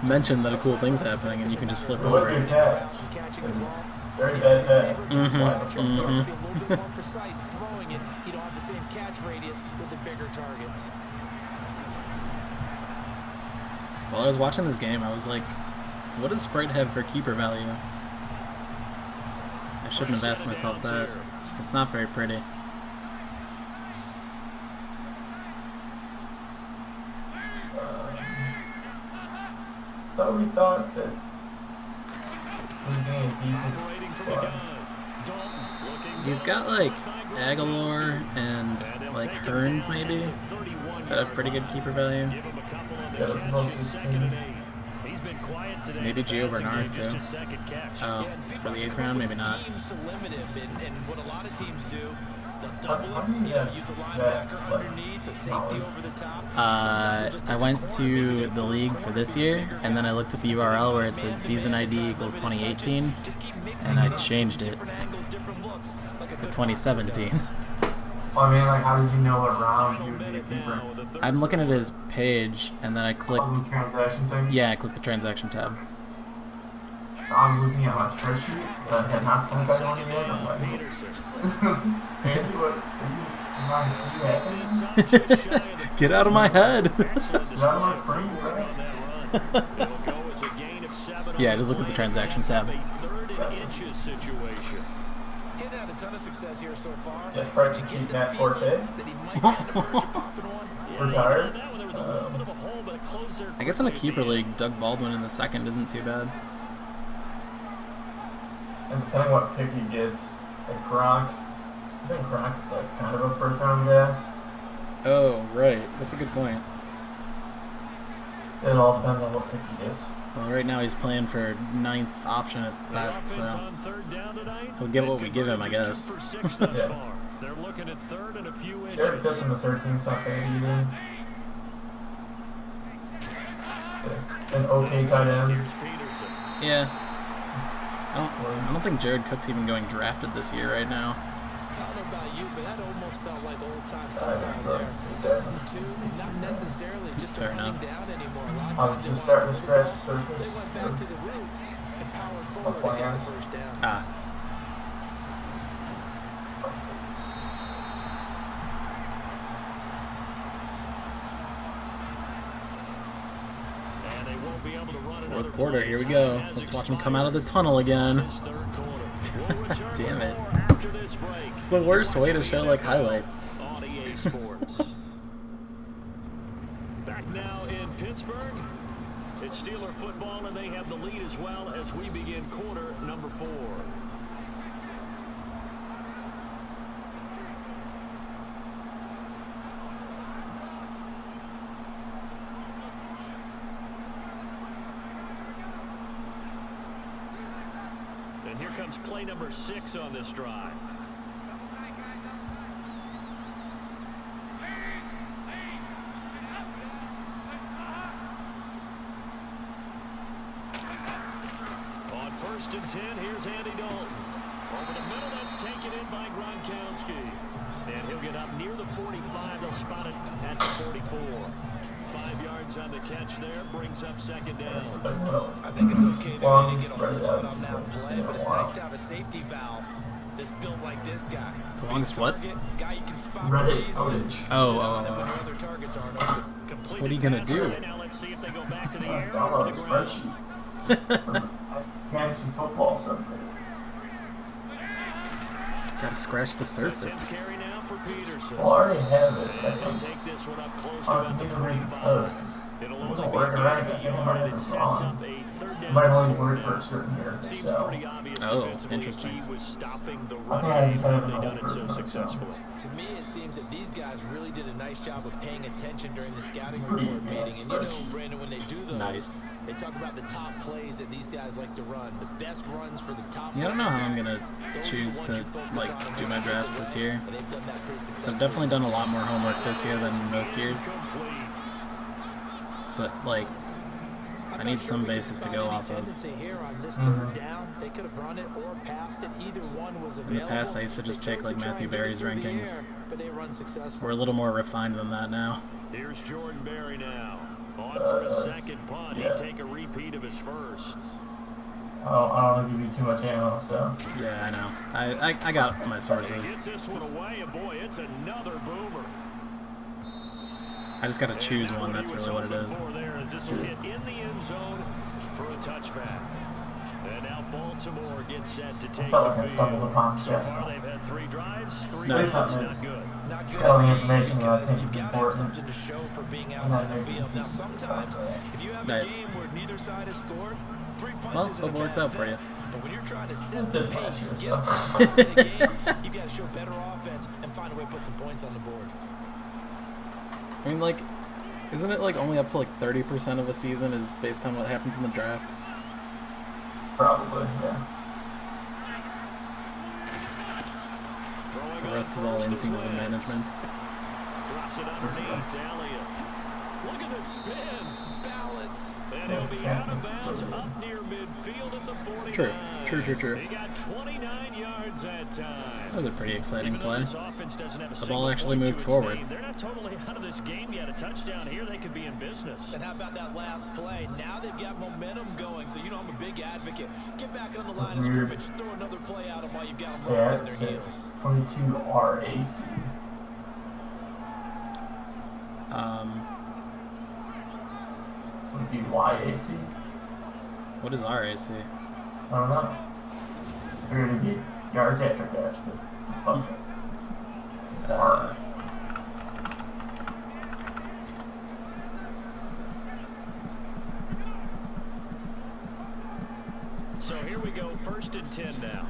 mention that a cool thing's happening and you can just flip It was over a it. catch. Catching the ball. Very bad pass. Receiver gets Mhm, it. To be a mhm. little bit more precise throwing it. You don't have the same catch radius with the bigger targets. While I was watching this game, I was like, what does Sprite have for keeper value? I shouldn't have asked myself that. It's not very pretty. Thought we thought that he was getting a decent Operating from the squad. gun. Dalton looking He's good. got like By Aguilar and And they'll like take him Hearns down maybe at the 31 that have pretty good keeper value. Give him a couple on the Yeah, catch. most It's of 2nd and 8. He's been quiet today. Maybe The Gio passing Bernard, game, just too. a second catch. Oh, Yeah, and people for the have 8th come round, up maybe with not. schemes to limit him, and what a lot of teams do, they'll How double do him, you you know, get use a that, linebacker like, underneath, a safety over the top. I went to the league for this year, and then I looked at the URL where it said season ID equals 2018, and I changed it to 2017. Well, I mean, like, how did you know what round you would be a keeper? I'm looking at his page, and then I On clicked, the transaction thing? yeah, I clicked the transaction tab. I was looking at my spreadsheet that I had not sent anyone yet. I'm like, Andy, what? Get out of my head. Yeah, just look at the transaction tab. Had a ton of success here so far. Yeah, Sprite to keep Matt Forte. Retired. I guess in a keeper league, Doug Baldwin in the second isn't too bad. And depending what pick he gets, like Gronk, I think Gronk is like kind of a first round guy. Oh, right. That's a good point. It all depends on what pick he gets. Well, right now he's playing for 9th option at best, so he'll get what we give him, I guess. Yeah. They're looking at third and a few inches. Jared Cook in the 13th, not bad either. An okay tight end. Yeah. I don't think Jared Cook's even going drafted this year right now. I don't know about you, but that almost felt like old-time football there. Third and 2 is not necessarily just a running down anymore. A lot of times Just starting to scratch the surface. they went back to the roots and powered forward to get the first down. Ah. And they won't be able to run another Fourth quarter, play. here we go. Time has Let's watch him expired come out of the tunnel again. this third quarter. We'll return Damn with it. more after this break. It's the worst way to Watching show, the like, NFL highlights. On EA Sports. Back now in Pittsburgh. It's Steeler football, and they have the lead as well as we begin quarter number 4. And here comes play number 6 on this drive. On 1st and 10, here's Andy Dalton. Over the middle, that's taken in by Gronkowski. And he'll get up near the 45. They'll spot it at the 44. 5 yards on the catch there, brings up 2nd down. I think it's okay that we didn't get a whole lot on that play, but it's nice to have a safety valve that's built like this guy. The longest what? Guy you can spot Reddit easily. outage. Oh. When your other targets aren't open. Completed What are you gonna pass do? play. Now let's see if they go back to the air or Download the a ground. spreadsheet. Fantasy football something. Gotta scratch the 10th surface. carry now for Peterson. Well, I already have it. I And they'll think take this one up close to I about the need to read the 45. post. It'll It only wasn't be working a right. gain of a It yard, and it sets up a third might down. have only worked for a certain year. Seems So. pretty obvious Oh, defensively. interesting. Key was stopping the I run think I game. just had it They've done it so for a successfully. To me, it seems that these guys really did a nice job of paying attention during the scouting report meeting. And you know, Brandon, when they do those, Nice. they talk about the top plays that these guys like to run. The best runs for the top. Yeah, I don't know how I'm gonna Those are the choose ones to, you focus like, on and do when my you take drafts the this run, year. and they've done that pretty So I've successfully. definitely done a lot more homework this year than most years. Complete. But, like, I need some basis to go off of. Here on this third down, they could have run it or passed it. Either one was In available. the past, I used to just take, like, Matthew Berry's rankings. But they run successfully. We're a little more refined than that now. Here's Jordan Berry now. On for his second punt. yeah. He'd take a repeat of his first. I don't want to give you too much ammo, so. Yeah, I know. I got my He sources. gets this one away, and boy, it's another boomer. I just gotta choose one, that's really what it is. There as this will hit in the end zone for a touchback. And now Baltimore gets set to take felt the like I stumbled field. upon So Jeff. far, they've had 3 drives, 3 Nice. runs, not good. Not good Telling indeed, information that I because think you've is got to have important. something to show for being out And on that the makes field. it Now, sometimes, if you have Nice. a game where neither side has scored, 3 punts Well, isn't a hope it works bad out for thing. you. But when you're trying to set It the did last pace, year, get so. up in the game, you've got to show better offense and find a way to put some points on the board. I mean, like, isn't it, like, only up to, like, 30% of a season is based on what happens in the draft? Probably, yeah. Throwing The on rest is all first in-season is Wentz. management. Drops it underneath. Elliott. Look at the spin. Balance. And he'll be out of bounds up near midfield at the 49. True. He got 29 yards that time. That was a pretty exciting Even though play. this offense doesn't have a The single ball actually point to moved its forward. name, they're not totally out of this game yet. A touchdown here, they could be in business. And how about that last play? Now they've got momentum going. So, you know, I'm a big advocate. Get back on the line of scrimmage. Throw another play out of while you've got them right Yeah, on their heels. 22 RAC. Would it be YAC? What is RAC? I don't know. I figured it'd be yards after catch, but fuck it. R. So here we go, 1st and 10 now.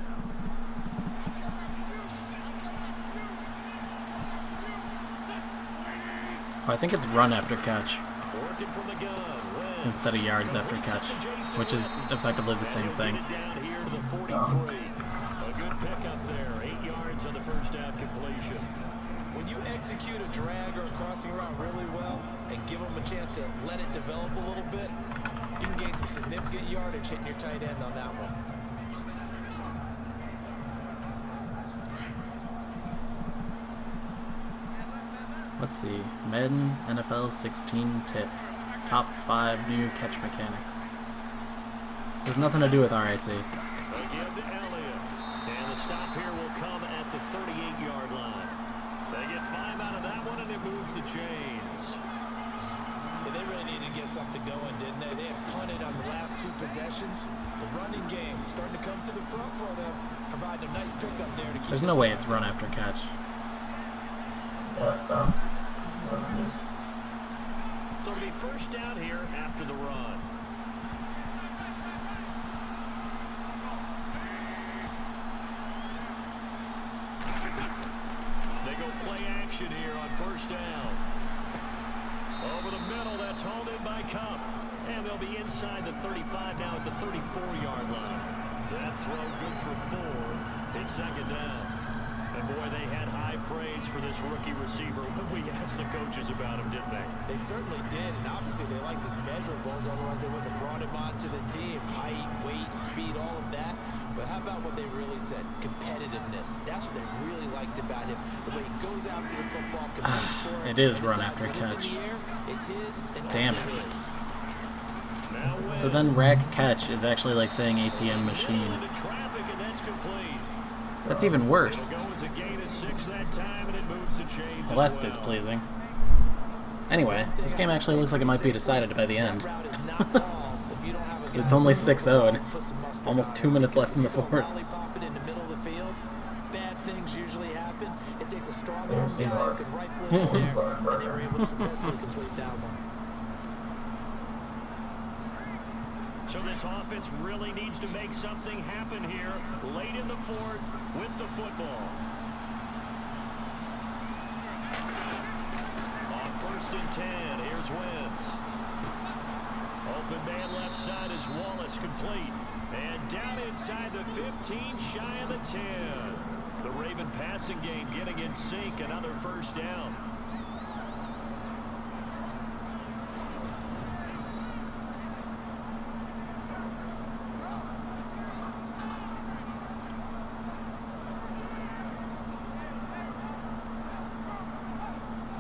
Oh, I think it's run after catch Working from the gun. Wentz. instead of yards after catch, which is effectively the same thing. Get it down here to the 43. A good pickup there. 8 yards on the first down completion. When you execute a drag or a crossing route really well and give them a chance to let it develop a little bit, you can gain some significant yardage hitting your tight end on that one. Let's see. Madden NFL 16 tips. Top 5 new catch mechanics. This has nothing to do with RAC. Again to Elliott. And the stop here will come at the 38-yard line. They get 5 out of that one, and it moves the chains. Yeah, they really needed to get something going, didn't they? They had punted on the last 2 possessions. The running game starting to come to the front for them, providing a nice pickup there to keep. There's no way it's run after catch. Yeah, so. Whatever it is. So it'll be 1st down here after the run. They go play action here on 1st down. Over the middle, that's hauled in by Cup. And they'll be inside the 35 now at the 34-yard line. That throw good for 4. It's 2nd down. And boy, they had high praise for this rookie receiver when we asked the coaches about him, didn't they? They certainly did, and obviously they liked his measurables, otherwise they wouldn't have brought him onto the team. Height, weight, speed, all of that. But how about what they really said? Competitiveness. That's what they really liked about him. The way he goes after the football, competes for it. It is run after catch. It's his, and Damn only it. his. So then rack catch is actually like saying ATM machine. That's even worse. Well, that's displeasing. Anyway, this game actually looks like it might be decided by the end. It's only 6-0 and it's almost 2 minutes left in the 4th. Bad things usually happen. It takes a strong Yeah, arm seen guy who worse. can rifle it in there, and they were able to successfully complete that one. So this offense really needs to make something happen here late in the 4th with the football. On 1st and 10, here's Wentz. Open man left side is Wallace, complete. And down inside the 15, shy of the 10. The Raven passing game getting in sync, another 1st down.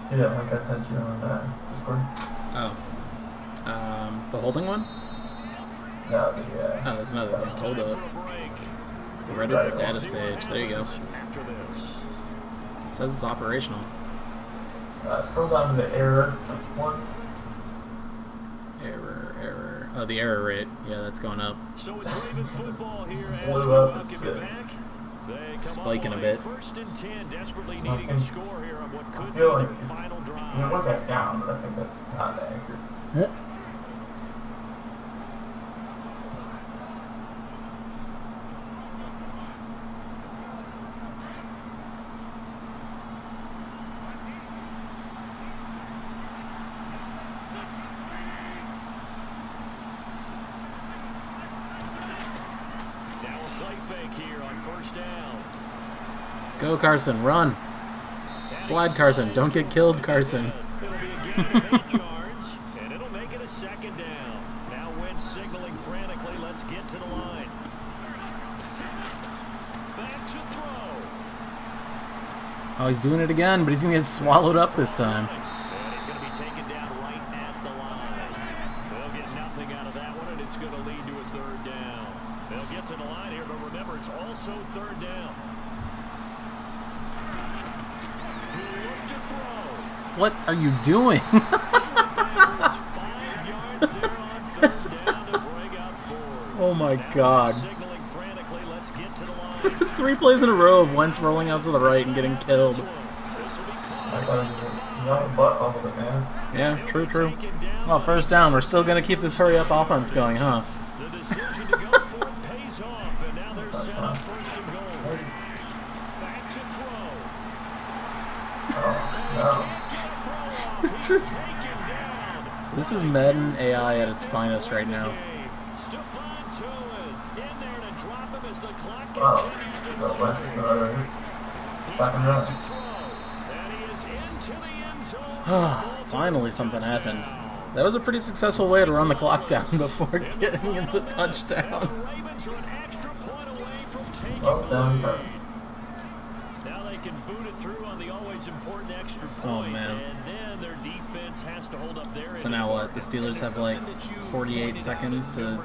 See that link I sent you on that Discord? Oh. The holding one? No, the, Oh, there's another one. Hold up. The Reddit status page. There you go. It says it's operational. Scroll down to the error one. Error. Oh, the error rate. Yeah, that's going up. So it's Raven football here as we Blew up welcome at you 6. back. They come Spiking all a the way, bit. 1st and 10, desperately needing a score here on what I could be feel like their final it drive. went back down, but I think that's not accurate. Now a play fake here on 1st down. Go, Carson. Run. Slide, Carson. Don't get killed, Carson. It'll be a gain of 8 yards, and it'll make it a 2nd down. Now Wentz signaling frantically, let's get to the line. Back to throw. Oh, he's doing it again, but he's going to get swallowed up this time. And he's going to be taken down right at the line. They'll get nothing out of that one, and it's going to lead to a 3rd down. They'll get to the line here, but remember, it's also 3rd down. He'll look to throw. What are you doing? Backwards 5 yards there on third down to bring up fourth. Oh my Now God. signaling frantically, let's get to the line. There's 3 plays in a row of Wentz rolling out to the right and getting killed. This will be caught. I thought he was young butt fumbled it, man. Yeah, true. Well, first down. We're still going to keep this hurry-up offense going, huh? The decision to go for it pays off, and now they're set up first and goal. Back to throw. This is Madden AI at its finest right now. Stephon Tuitt in there to drop him as the clock Wow. continues to The roll. Wentz is back and He's run. to throw, and he is into the end zone. Finally something happened. That was a pretty successful way to run the clock down before getting into touchdown. The Ravens are an extra point away from taking Well, the down. lead. Now they can boot it through on the always important extra point, Oh, man. and then their defense has to hold up their So end now of what? The Steelers have like 48 seconds to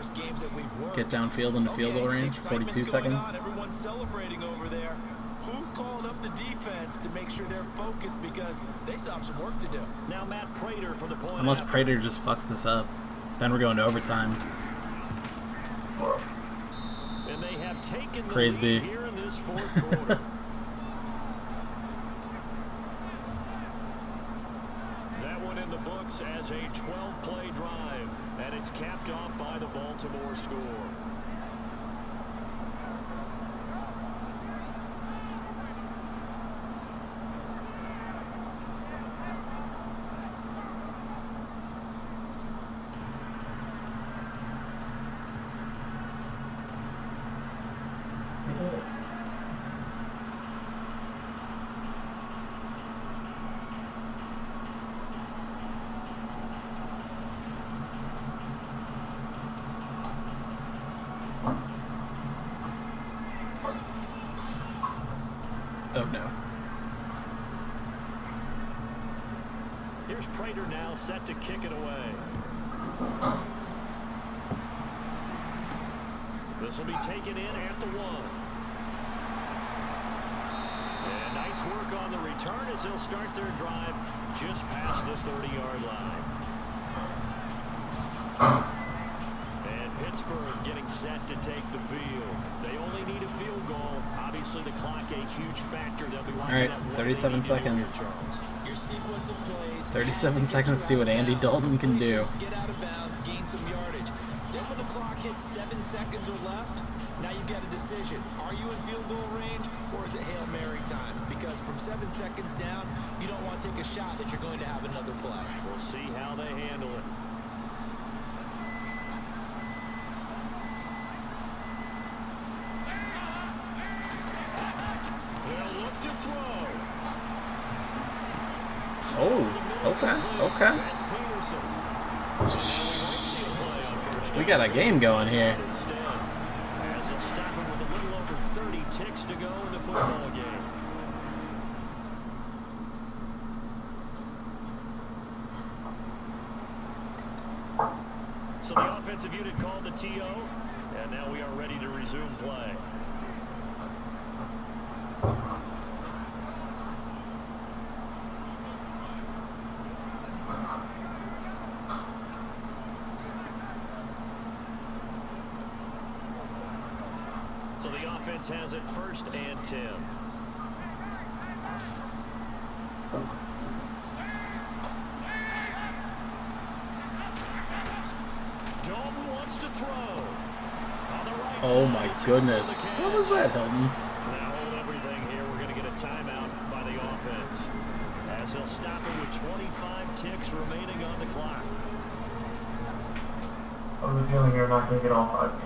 get downfield into field goal range. 42 seconds. Everyone's celebrating over there. Who's calling up the defense to make sure they're focused because they still have some work to do? Now Matt Prater for the point. Unless after. Prater just fucks this up. Then we're going to overtime. And they have taken the Praise lead be. here in this fourth quarter. That one in the books as a 12-play drive, and it's capped off by the Baltimore score. Oh no. Here's Prater now set to kick it away. This will be taken in at the 1. And nice work on the return as they'll start their drive just past the 30-yard line. And Pittsburgh getting set to take the field. They only need a field goal. Obviously, the clock a huge factor. They'll be watching. All right, 37 seconds. Your sequence of plays. 37 seconds to see what Andy Dalton can do. Get out of bounds, gain some yardage. Then when the clock hits 7 seconds or left, now you get a decision. Are you in field goal range or is it Hail Mary time? Because from 7 seconds down, you don't want to take a shot that you're going to have another play. We'll see how they handle it. They'll look to throw. Oh, okay. That's Peterson. We got a game going here. Instead, as they'll stop him with a little over 30 ticks to go in the football game. So the offensive unit called the TO, and now we are ready to resume play. So the offense has it 1st and 10. Dalton wants to throw. On the right Oh side, my it's goodness. for the What was that, Hilton? Now hold everything here. We're going to get a timeout by the offense. As he'll stop it with 25 ticks remaining on the clock. I have a feeling you're not going to get all 5 games.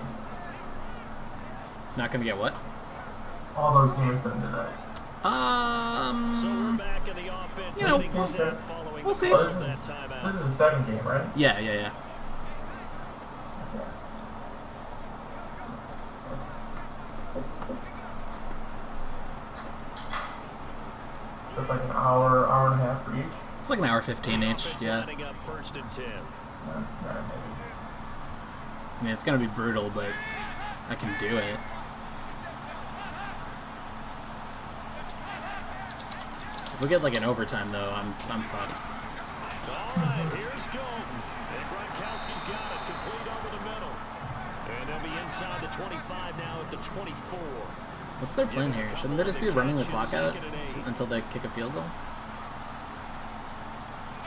Not gonna get what? All those games done today. So we're back in the offense. You know, getting set following we'll the see. call Well, of this that timeout. is the second game, right? Yeah. Okay. So it's like an hour and a half for each. It's like an hour 15 each. Offense Yeah. lining up 1st and 10. Maybe. I mean, it's gonna be brutal, but I can do it. If we get like an overtime though, I'm fucked. All right, here's Dalton. And Gronkowski's got it, complete over the middle. And they'll be inside the 25 now at the 24. What's their plan here? Shouldn't they just be running the clock out until they kick a field goal?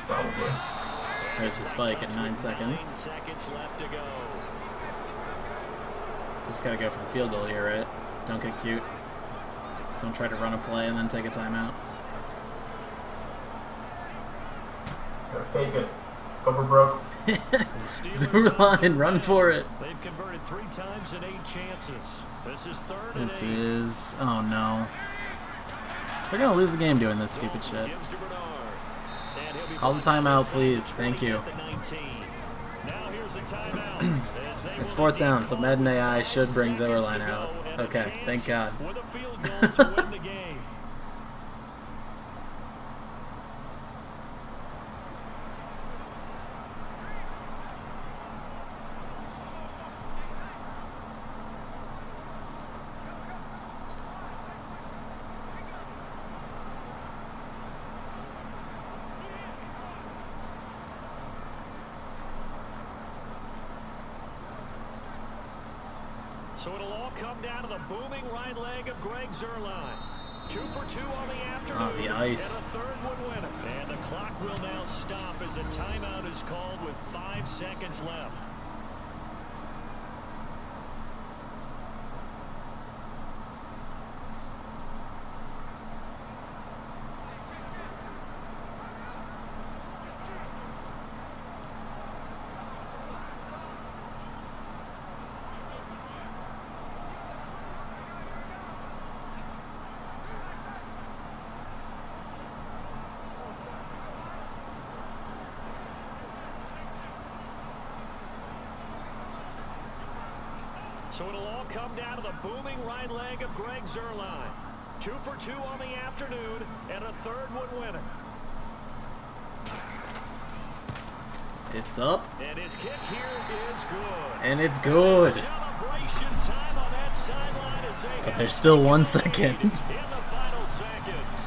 Probably. There's the spike at 9 seconds. 9 seconds left to go. Just gotta go for the field goal here, right? Don't get cute. Don't try to run a play and then take a timeout. Gotta fake it. Cover broke. Zero line, run for it. They've converted 3 times in 8 chances. This is third This and 8. is... oh no. They're gonna lose the game doing this stupid shit. Gives to Bernard. And he'll be Call the brought timeout, inside please. the Thank 20 you. at the 19. Now here's a timeout. As they It's will 4th down, so Madden AI 5 should bring seconds Zillerline to out. go and a Okay, chance thank God. with a field goal to win the game. So it'll all come down to the booming right leg of Greg Zuerlein. 2 for 2 on the afternoon. Oh, the ice. And a third one winner. And the clock will now stop as a timeout is called with 5 seconds left. So it'll all come down to the booming right leg of Greg Zuerlein. 2 for 2 on the afternoon, and a third one winner. It's up. And his kick here is good. And it's good. Celebration time on that sideline as they But have there's still 1 in second. the final seconds.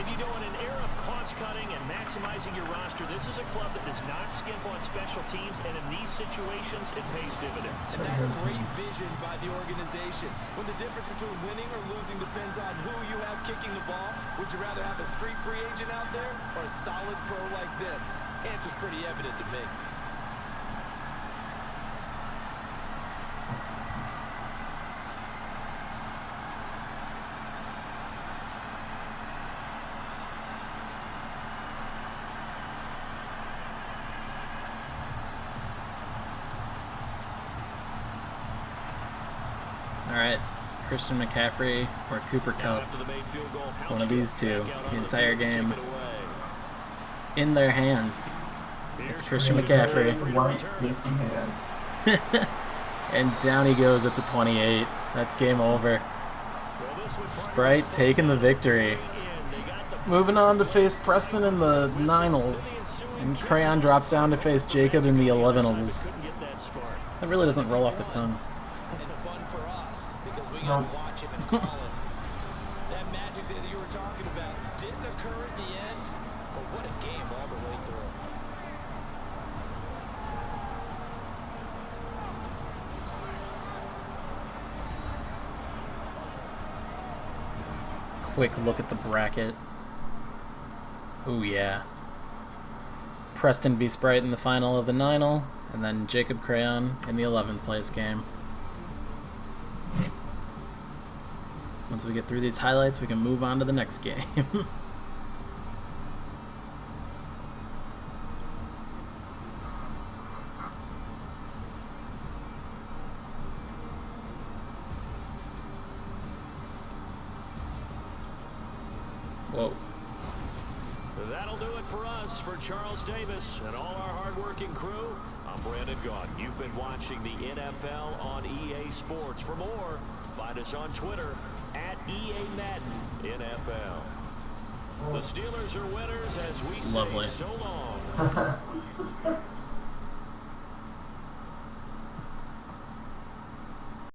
And you know, in an era of cost-cutting and maximizing your roster, this is a club that does not skimp on special teams, and in these situations, it pays dividends. And that's great vision by the organization. When the difference between winning or losing depends on who you have kicking the ball, would you rather have a street free agent out there or a solid pro like this? Answer's pretty evident to me. Alright, Christian McCaffrey or Cooper Kupp. After the made field goal, One of these two, back out the on entire field to game. kick it away. In their hands. Here's It's Christian Christian McCaffrey. McCaffrey. White, hasty hand. And down he goes at the 28. That's game over. Well, this was Sprite taking the victory. Moving on to face Preston in the 9als. And Crayon drops down to face Jacob in the 11als. couldn't get that spark. That really doesn't roll off the tongue. And fun for us because we No. got to watch it and call it. That magic that you were talking about didn't occur at the end, but what a game all the way through. Quick look at the bracket. Ooh, yeah. Preston v Sprite in the final of the 9al, and then Jacob Crayon in the 11th place game. Once we get through these highlights, we can move on to the next game. Whoa. That'll do it for us. For Charles Davis and all our hardworking crew, I'm Brandon Gaughan. You've been watching the NFL on EA Sports. For more, find us on Twitter at EA Madden NFL. The Steelers are winners as we Lovely. say so long.